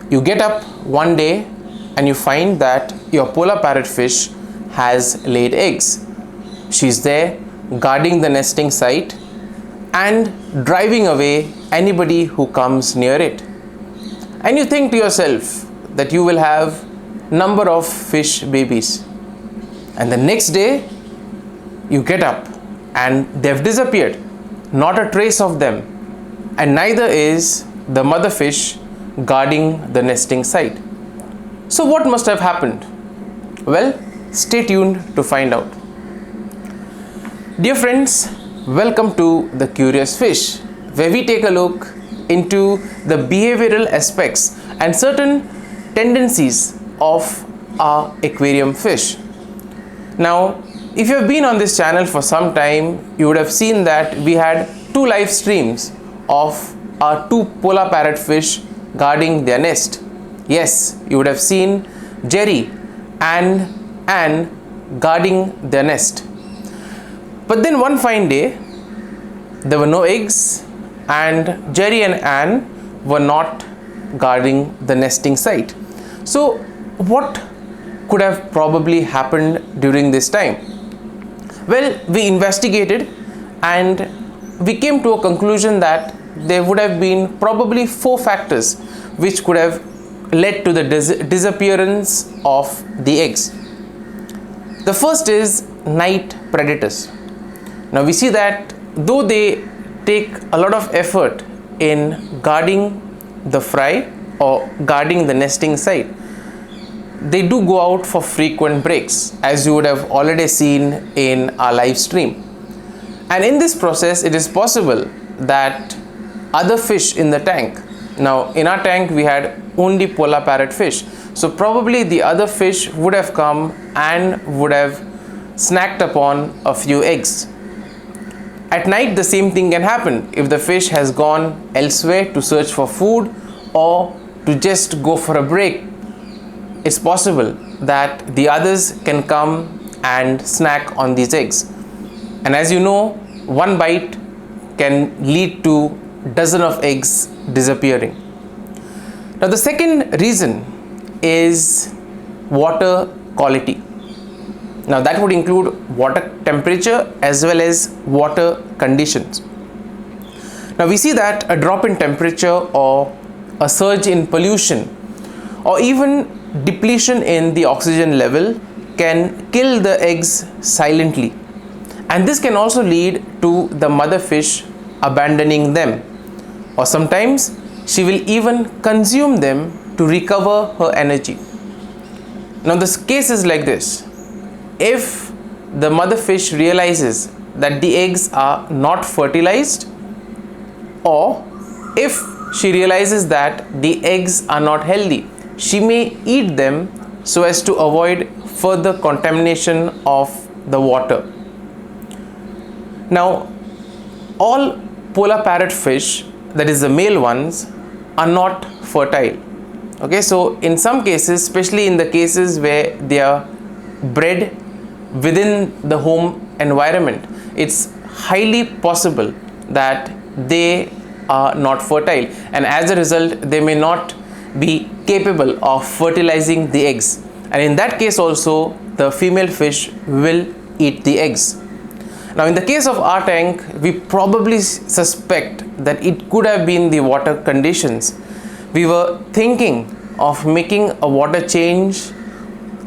You get up one day and you find that your polar parrotfish has laid eggs. She's there guarding the nesting site and driving away anybody who comes near it. And you think to yourself that you will have number of fish babies. And the next day you get up and they've disappeared. Not a trace of them. And neither is the mother fish guarding the nesting site. So what must have happened? Well, stay tuned to find out. Dear friends, welcome to The Curious Fish, where we take a look into the behavioral aspects and certain tendencies of our aquarium fish. Now, if you have been on this channel for some time, you would have seen that we had two live streams of our two polar parrotfish guarding their nest. Yes, you would have seen Jerry and Anne guarding their nest. But then one fine day, there were no eggs and Jerry and Anne were not guarding the nesting site. So what could have probably happened during this time? Well, we investigated and we came to a conclusion that there would have been probably 4 factors which could have led to the disappearance of the eggs. The first is night predators. Now we see that though they take a lot of effort in guarding the fry or guarding the nesting site, they do go out for frequent breaks, as you would have already seen in our live stream. And in this process, it is possible that other fish in the tank, now in our tank we had only polar parrotfish, so probably the other fish would have come and would have snacked upon a few eggs. At night the same thing can happen. If the fish has gone elsewhere to search for food or to just go for a break, it's possible that the others can come and snack on these eggs. And as you know, one bite can lead to dozen of eggs disappearing. Now the second reason is water quality. Now that would include water temperature as well as water conditions. Now we see that a drop in temperature or a surge in pollution or even depletion in the oxygen level can kill the eggs silently, and this can also lead to the mother fish abandoning them, or sometimes she will even consume them to recover her energy. Now this case is like this: if the mother fish realizes that the eggs are not fertilized, or if she realizes that the eggs are not healthy, she may eat them so as to avoid further contamination of the water. Now, all polar parrotfish, that is the male ones, are not fertile. Okay, so in some cases, especially in the cases where they are bred within the home environment, it's highly possible that they are not fertile, and as a result they may not be capable of fertilizing the eggs, and in that case also the female fish will eat the eggs. Now in the case of our tank, we probably suspect that it could have been the water conditions. We were thinking of making a water change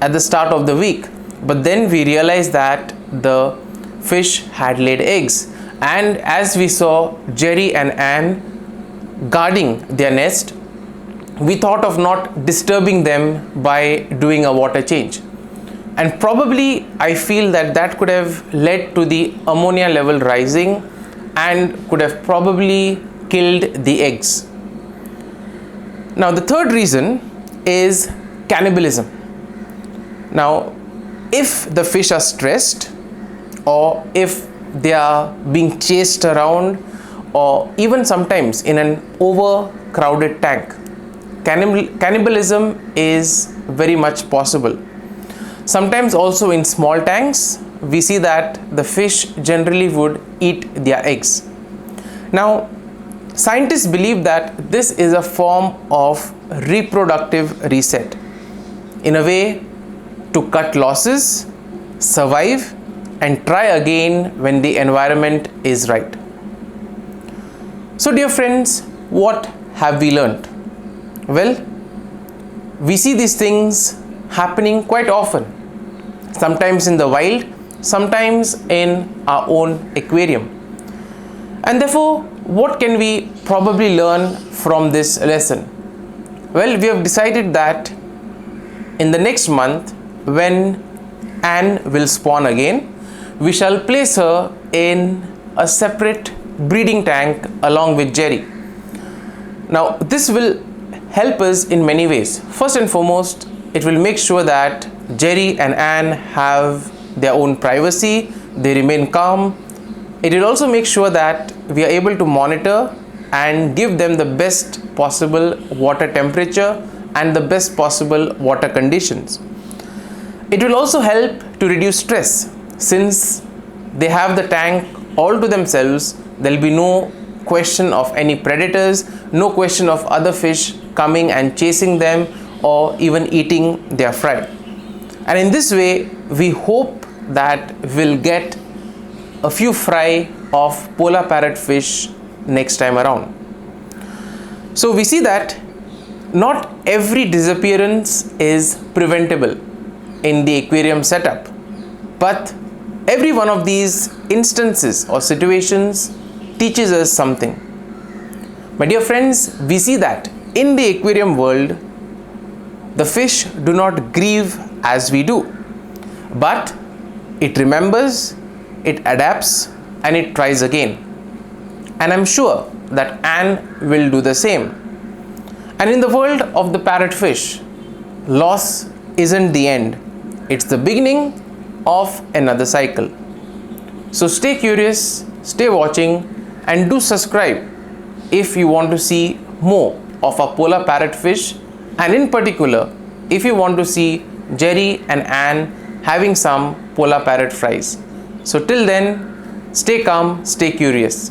at the start of the week, but then we realized that the fish had laid eggs, and as we saw Jerry and Anne guarding their nest, we thought of not disturbing them by doing a water change. And probably I feel that that could have led to the ammonia level rising and could have probably killed the eggs. Now the third reason is cannibalism. Now if the fish are stressed, or if they are being chased around, or even sometimes in an overcrowded tank, cannibalism is very much possible. Sometimes also in small tanks, we see that the fish generally would eat their eggs. Now Scientists believe that this is a form of reproductive reset, in a way to cut losses, survive, and try again when the environment is right. So dear friends, what have we learnt? Well, we see these things happening quite often, sometimes in the wild, sometimes in our own aquarium. And therefore, what can we probably learn from this lesson? Well, we have decided that in the next month, when Anne will spawn again, we shall place her in a separate breeding tank along with Jerry. Now, this will help us in many ways. First and foremost, it will make sure that Jerry and Anne have their own privacy, they remain calm. It will also make sure that we are able to monitor and give them the best possible water temperature and the best possible water conditions. It will also help to reduce stress. Since they have the tank all to themselves, there will be no question of any predators, no question of other fish coming and chasing them or even eating their fry. And in this way, we hope that we'll get a few fry of polar parrotfish next time around. So we see that not every disappearance is preventable in the aquarium setup, but every one of these instances or situations teaches us something. My dear friends, we see that in the aquarium world, the fish do not grieve as we do, but it remembers, it adapts, and it tries again. And I'm sure that Anne will do the same. And in the world of the parrotfish, loss isn't the end, it's the beginning of another cycle. So stay curious, stay watching, and do subscribe if you want to see more of our polar parrotfish, and in particular if you want to see Jerry and Anne having some polar parrot fries. So till then, stay calm, stay curious.